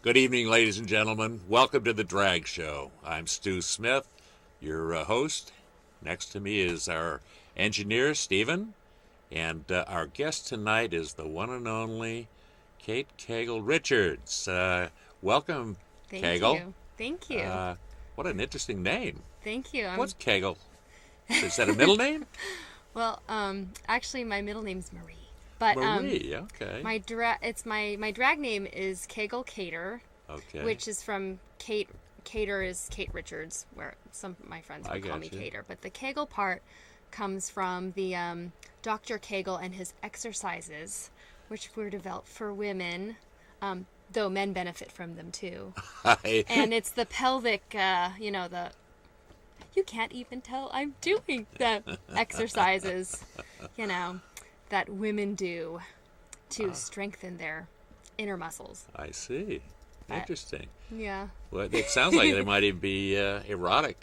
Good evening, ladies and gentlemen. Welcome to the Drag Show. I'm Stu Smith, your host. Next to me is our engineer, Stephen, and our guest tonight is the one and only Kate Kegel Richards. Welcome, Thank Kegel. you. Thank you. What an interesting name. Thank you. What's Kegel? Is that a middle name? Well, actually, my middle name's Marie. But Marie, okay. my drag name is Kegel Cater, Okay. which is from Kate. Cater is Kate Richards, where some of my friends would call me Cater. But the Kegel part comes from the Dr. Kegel and his exercises, which were developed for women, though men benefit from them too. And it's the pelvic, you can't even tell I'm doing the exercises, that women do to strengthen their inner muscles. I see. Interesting. Yeah. Well, it sounds like there might even be erotic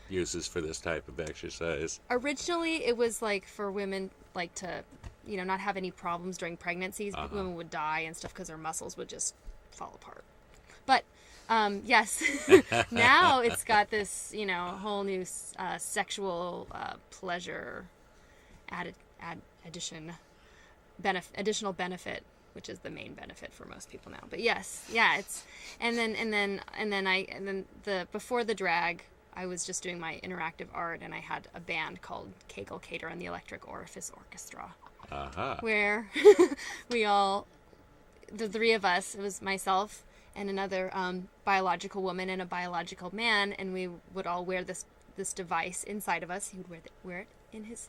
uses for this type of exercise. Originally, it was like for women, like to, not have any problems during pregnancies. But women would die and stuff because their muscles would just fall apart. But yes, now it's got this, whole new sexual pleasure additional benefit, which is the main benefit for most people now. But yes, yeah, it's and then before the drag, I was just doing my interactive art, and I had a band called Kegel Cater and the Electric Orifice Orchestra, where the three of us, it was myself and another biological woman and a biological man, and we would all wear this device inside of us. He would wear it in his,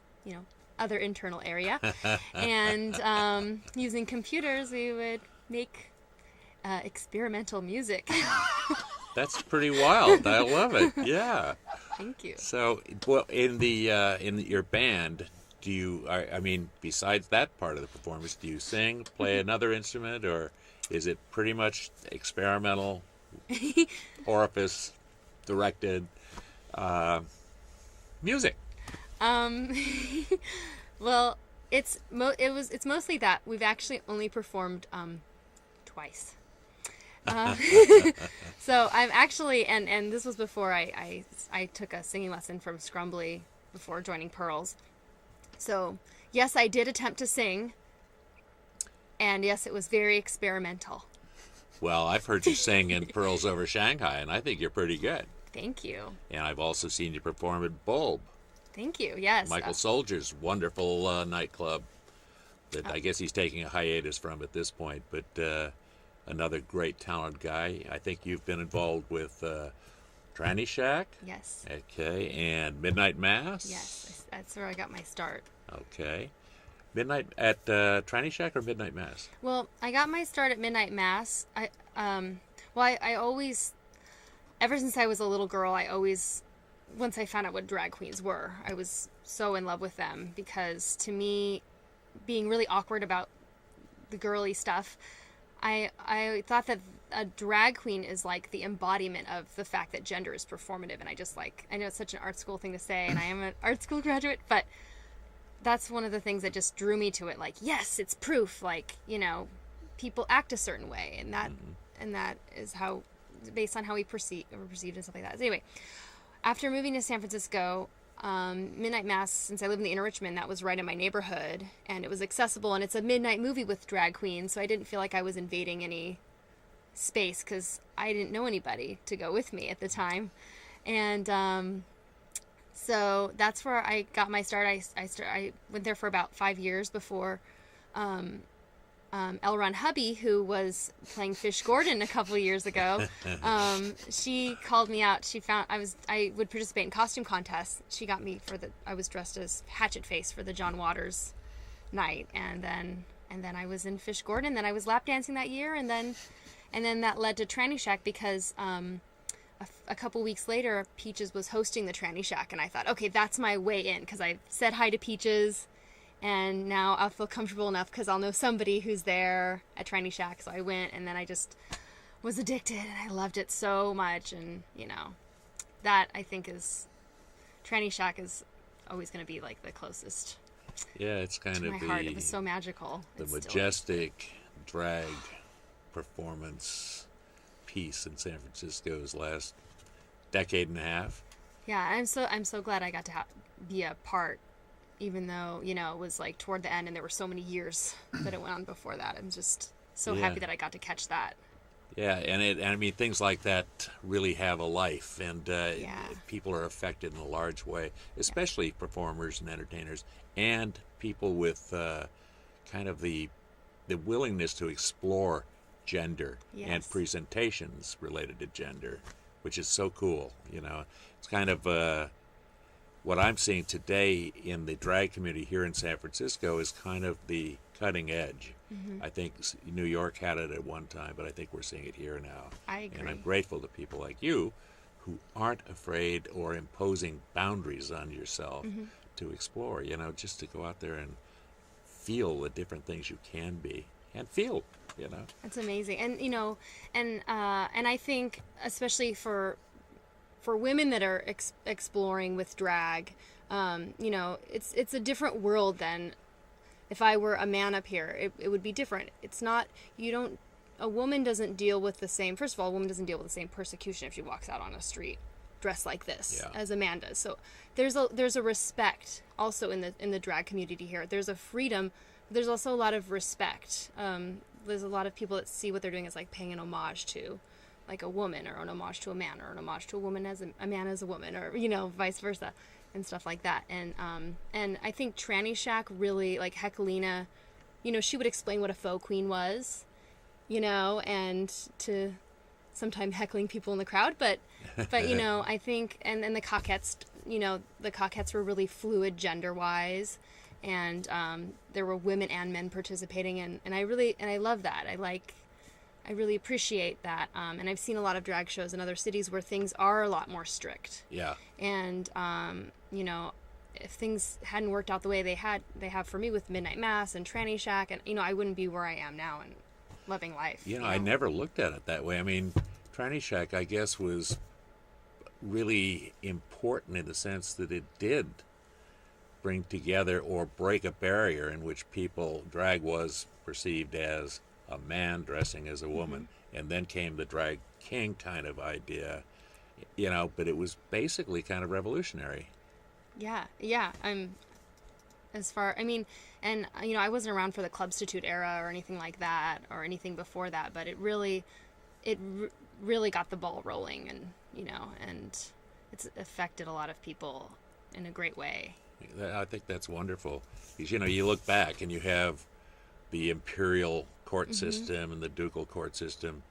other internal area. And using computers, we would make experimental music. That's pretty wild. I love it. Yeah. Thank you. So, well, in your band, do you? I mean, besides that part of the performance, do you sing, play another instrument, or is it pretty much experimental, orifice directed music? Well, it's mostly that. We've actually only performed twice. So I'm actually, and this was before I took a singing lesson from Scrumbly before joining Pearls. So yes, I did attempt to sing, and yes, it was very experimental. Well, I've heard you sing in Pearls Over Shanghai, and I think you're pretty good. Thank you. And I've also seen you perform at Bulb. Thank you. Yes. Michael Soldier's wonderful nightclub that I guess he's taking a hiatus from at this point, but another great talented guy. I think you've been involved with Tranny Shack. Yes. Okay, and Midnight Mass. Yes, that's where I got my start. Okay. Midnight at Tranny Shack or Midnight Mass? Well, I got my start at Midnight Mass. I always, ever since I was a little girl, once I found out what drag queens were, I was so in love with them, because to me, being really awkward about the girly stuff, I thought that a drag queen is like the embodiment of the fact that gender is performative, and I know it's such an art school thing to say, and I am an art school graduate, but that's one of the things that just drew me to it. Like, yes, it's proof, like, people act a certain way, and that is how, based on how we perceived and stuff like that. So anyway, after moving to San Francisco, Midnight Mass, since I live in the Inner Richmond, that was right in my neighborhood, and it was accessible, and it's a midnight movie with drag queens, so I didn't feel like I was invading any space, because I didn't know anybody to go with me at the time. And so that's where I got my start. I went there for about 5 years before L. Ron Hubby, who was playing Fish Gordon a couple of years ago, she called me out. She found I would participate in costume contests. She got me I was dressed as Hatchet Face for the John Waters night, and then I was in Fish Gordon. Then I was lap dancing that year, and then that led to Tranny Shack, because a couple weeks later, Peaches was hosting the Tranny Shack, and I thought, okay, that's my way in, because I said hi to Peaches. And now I'll feel comfortable enough because I'll know somebody who's there at Tranny Shack. So I went, and then I just was addicted, and I loved it so much. And, that I think Tranny Shack is always going to be like the closest. Yeah, it's kind to of my heart. It was so magical. The majestic drag performance peace in San Francisco's last decade and a half. Yeah, I'm so glad I got to be a part, even though, you know, it was like toward the end and there were so many years that it went on before that. I'm just so happy that I got to catch that. Yeah, and I mean, things like that really have a life, and people are affected in a large way, especially performers and entertainers, and people with kind of the willingness to explore gender and presentations related to gender, which is so cool. You know, it's kind of what I'm seeing today in the drag community here in San Francisco is kind of the cutting edge. I think New York had it at one time, but I think we're seeing it here now. I agree. And I'm grateful to people like you who aren't afraid or imposing boundaries on yourself to explore, you know, just to go out there and feel the different things you can be and feel, you know. It's amazing. And, you know, and I think especially for women that are exploring with drag, you know, it's a different world than if I were a man up here. It would be different. It's not, a woman doesn't deal with the same, first of all, a woman doesn't deal with the same persecution if she walks out on a street dressed like this as a man does. So there's a respect also in the drag community here. There's a freedom. There's also a lot of respect. There's a lot of people that see what they're doing as like paying an homage to like a woman, or an homage to a man, or an homage to a woman as a man as a woman, or, you know, vice versa, and stuff like that. And I think Tranny Shack really, like Heckelina, you know, she would explain what a faux queen was, you know, and to sometimes heckling people in the crowd, but you know, I think, and the Cockettes, you know, the Cockettes were really fluid gender wise, and there were women and men participating, and I love that. I really appreciate that, and I've seen a lot of drag shows in other cities where things are a lot more strict. Yeah. And you know, if things hadn't worked out the way they have for me with Midnight Mass and Tranny Shack, and, you know, I wouldn't be where I am now and loving life. You know, I never looked at it that way. I mean, Tranny Shack, I guess, was really important in the sense that it did bring together or break a barrier in which drag was perceived as a man dressing as a woman, and then came the drag king kind of idea, you know, but it was basically kind of revolutionary. Yeah. And, you know, I wasn't around for the Clubstitute era or anything like that, or anything before that, but it really got the ball rolling, and, you know, and it's affected a lot of people in a great way. I think that's wonderful, because, you know, you look back and you have the imperial court system and the ducal court system,